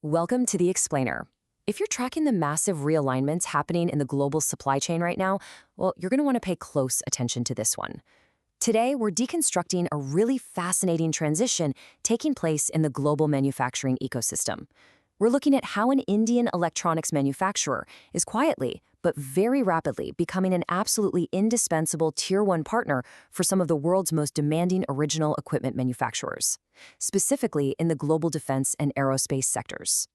Welcome to The Explainer. If you're tracking the massive realignments happening in the global supply chain right now, well, you're going to want to pay close attention to this one. Today, we're deconstructing a really fascinating transition taking place in the global manufacturing ecosystem. We're looking at how an Indian electronics manufacturer is quietly, but very rapidly becoming an absolutely indispensable Tier 1 partner for some of the world's most demanding original equipment manufacturers, specifically in the global defense and aerospace sectors.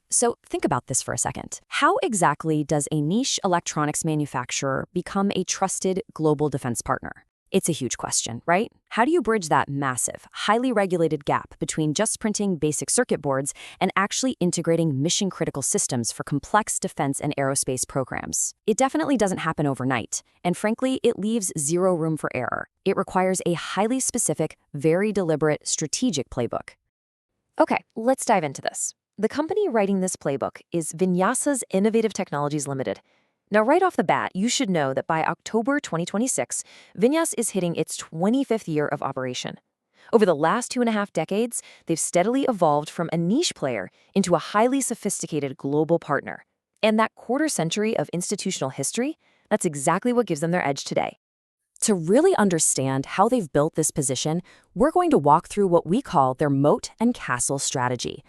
So think about this for a second. How exactly does a niche electronics manufacturer become a trusted global defense partner? It's a huge question, right? How do you bridge that massive, highly regulated gap between just printing basic circuit boards and actually integrating mission-critical systems for complex defense and aerospace programs? It definitely doesn't happen overnight, and frankly, it leaves zero room for error. It requires a highly specific, very deliberate, strategic playbook. Okay, let's dive into this. The company writing this playbook is Vinyas Innovative Technologies Limited. Now, right off the bat, you should know that by October 2026, Vinyas is hitting its 25th year of operation. Over the last 2.5 decades, they've steadily evolved from a niche player into a highly sophisticated global partner. And that quarter-century of institutional history, that's exactly what gives them their edge today. To really understand how they've built this position, we're going to walk through what we call their moat and castle strategy.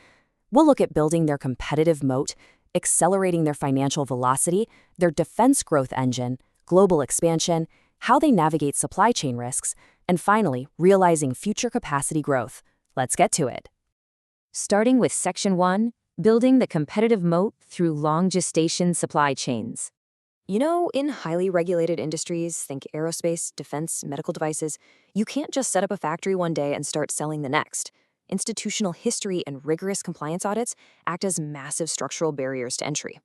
We'll look at building their competitive moat, accelerating their financial velocity, their defense growth engine, global expansion, how they navigate supply chain risks, and finally, realizing future capacity growth. Let's get to it. Starting with Section 1, building the competitive moat through long gestation supply chains. You know, in highly regulated industries, think aerospace, defense, medical devices, you can't just set up a factory one day and start selling the next. Institutional history and rigorous compliance audits act as massive structural barriers to entry.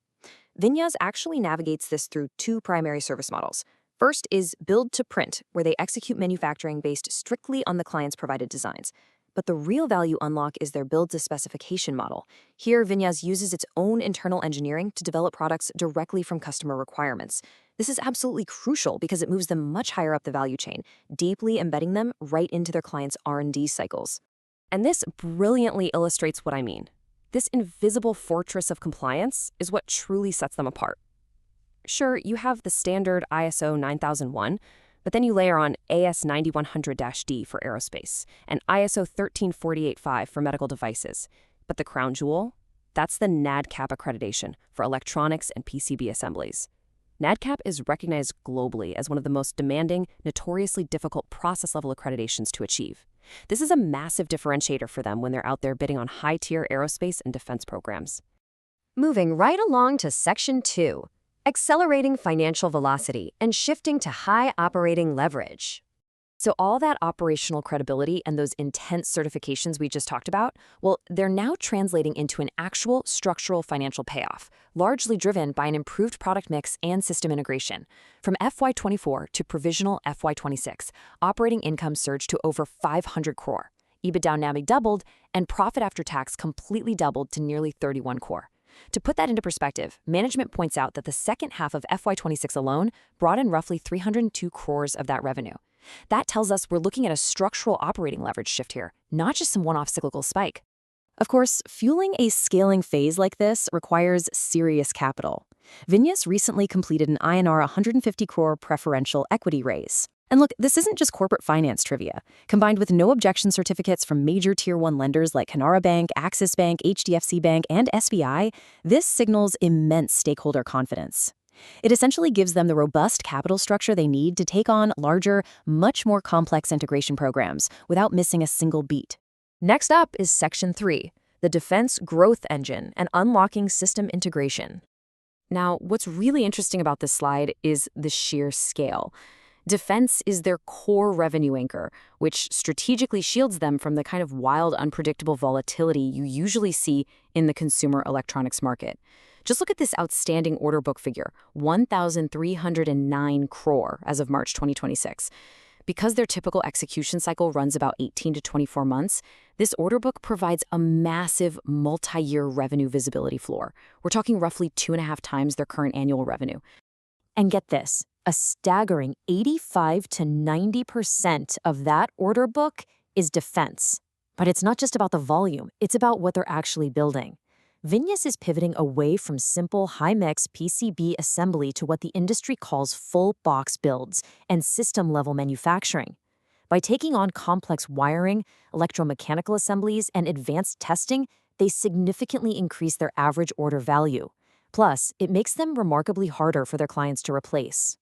Vinyas actually navigates this through two primary service models. First is build-to-print, where they execute manufacturing based strictly on the client's provided designs. But the real value unlock is their build-to-specification model. Here, Vinyas uses its own internal engineering to develop products directly from customer requirements. This is absolutely crucial because it moves them much higher up the value chain, deeply embedding them right into their clients' R&D cycles. And this brilliantly illustrates what I mean. This invisible fortress of compliance is what truly sets them apart. Sure, you have the standard ISO 9001, but then you layer on AS 9100-D for aerospace and ISO 13485 for medical devices. But the crown jewel? That's the Nadcap Accreditation for electronics and PCB assemblies. Nadcap is recognized globally as one of the most demanding, notoriously difficult process-level accreditations to achieve. This is a massive differentiator for them when they're out there bidding on high-tier aerospace and defense programs. Moving right along to Section 2, accelerating financial velocity and shifting to high operating leverage. So all that operational credibility and those intense certifications we just talked about, well, they're now translating into an actual structural financial payoff, largely driven by an improved product mix and system integration. From FY24 to provisional FY26, operating income surged to over 500 crore. EBITDA nearly doubled, and profit after tax completely doubled to nearly 31 crore. To put that into perspective, management points out that the second half of FY26 alone brought in roughly 302 crores of that revenue. That tells us we're looking at a structural operating leverage shift here, not just some one-off cyclical spike. Of course, fueling a scaling phase like this requires serious capital. Vinyas recently completed an INR 150 crore preferential equity raise. And look, this isn't just corporate finance trivia. Combined with no objection certificates from major Tier 1 lenders like Canara Bank, Axis Bank, HDFC Bank, and SBI, this signals immense stakeholder confidence. It essentially gives them the robust capital structure they need to take on larger, much more complex integration programs without missing a single beat. Next up is Section 3, the defense growth engine and unlocking system integration. Now, what's really interesting about this slide is the sheer scale. Defense is their core revenue anchor, which strategically shields them from the kind of wild, unpredictable volatility you usually see in the consumer electronics market. Just look at this outstanding order book figure, 1,309 crore as of March 2026. Because their typical execution cycle runs about 18 to 24 months, this order book provides a massive multi-year revenue visibility floor. We're talking roughly 2.5 times their current annual revenue. And get this, a staggering 85 to 90% of that order book is defense. But it's not just about the volume, it's about what they're actually building. Vinyas is pivoting away from simple high-mix PCB assembly to what the industry calls full box builds and system-level manufacturing. By taking on complex wiring, electromechanical assemblies, and advanced testing, they significantly increase their average order value. Plus, it makes them remarkably harder for their clients to replace.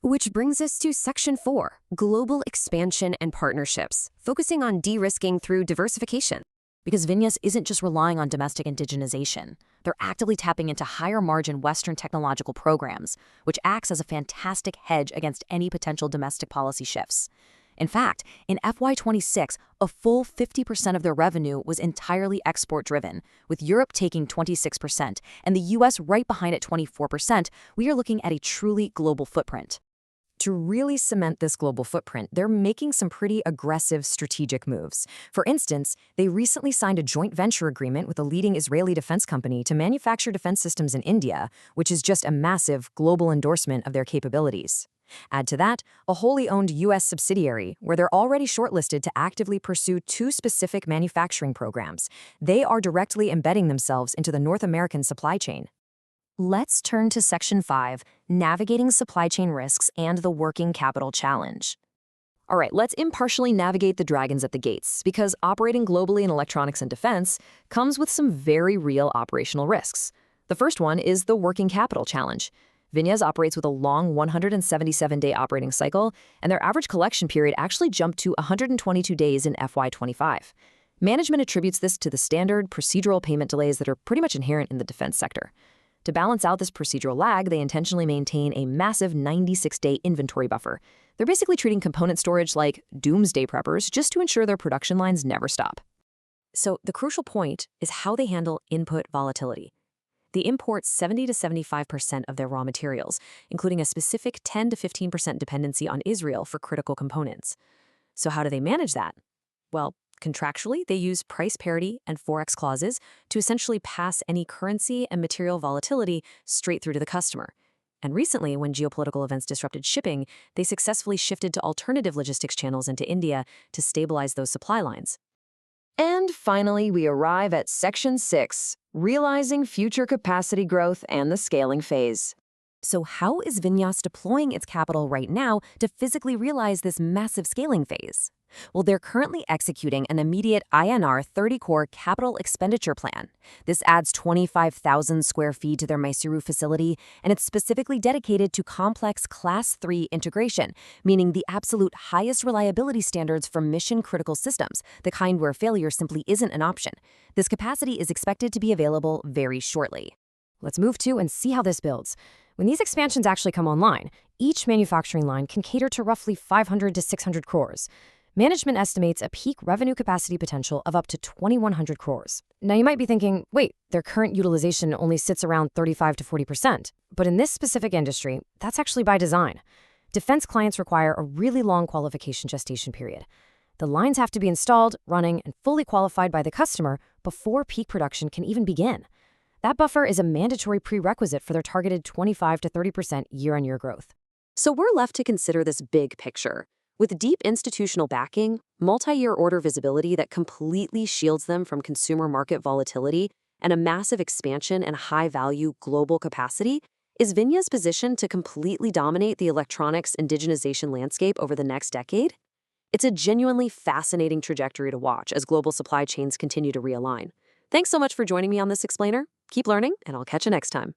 Which brings us to Section 4, Global Expansion and Partnerships, focusing on de-risking through diversification. Because Vinyas isn't just relying on domestic indigenization. They're actively tapping into higher-margin Western technological programs, which acts as a fantastic hedge against any potential domestic policy shifts. In fact, in FY26, a full 50% of their revenue was entirely export-driven, with Europe taking 26% and the US right behind at 24%. We are looking at a truly global footprint. To really cement this global footprint, they're making some pretty aggressive strategic moves. For instance, they recently signed a joint venture agreement with a leading Israeli defense company to manufacture defense systems in India, which is just a massive global endorsement of their capabilities. Add to that a wholly owned U.S. subsidiary, where they're already shortlisted to actively pursue two specific manufacturing programs. They are directly embedding themselves into the North American supply chain. Let's turn to Section 5, Navigating Supply Chain Risks and the Working Capital Challenge. All right, let's impartially navigate the dragons at the gates, because operating globally in electronics and defense comes with some very real operational risks. The first one is the working capital challenge. Vinyas operates with a long 177-day operating cycle, and their average collection period actually jumped to 122 days in FY25. Management attributes this to the standard procedural payment delays that are pretty much inherent in the defense sector. To balance out this procedural lag, they intentionally maintain a massive 96-day inventory buffer. They're basically treating component storage like doomsday preppers just to ensure their production lines never stop. So the crucial point is how they handle input volatility. They import 70 to 75% of their raw materials, including a specific 10 to 15% dependency on Israel for critical components. So how do they manage that? Well, contractually, they use price parity and forex clauses to essentially pass any currency and material volatility straight through to the customer. And recently, when geopolitical events disrupted shipping, they successfully shifted to alternative logistics channels into India to stabilize those supply lines. And finally, we arrive at Section 6, Realizing Future Capacity Growth and the Scaling Phase. So how is Vinyas deploying its capital right now to physically realize this massive scaling phase? Well, they're currently executing an immediate INR 30-core capital expenditure plan. This adds 25,000 square feet to their Mysuru facility, and it's specifically dedicated to complex Class 3 integration, meaning the absolute highest reliability standards for mission-critical systems, the kind where failure simply isn't an option. This capacity is expected to be available very shortly. Let's move to and see how this builds. When these expansions actually come online, each manufacturing line can cater to roughly 500 to 600 crores. Management estimates a peak revenue capacity potential of up to 2,100 crores. Now you might be thinking, wait, their current utilization only sits around 35 to 40%. But in this specific industry, that's actually by design. Defense clients require a really long qualification gestation period. The lines have to be installed, running, and fully qualified by the customer before peak production can even begin. That buffer is a mandatory prerequisite for their targeted 25 to 30% year-on-year growth. So we're left to consider this big picture. With deep institutional backing, multi-year order visibility that completely shields them from consumer market volatility, and a massive expansion and high-value global capacity, is Vinyas positioned to completely dominate the electronics indigenization landscape over the next decade? It's a genuinely fascinating trajectory to watch as global supply chains continue to realign. Thanks so much for joining me on this explainer. Keep learning, and I'll catch you next time.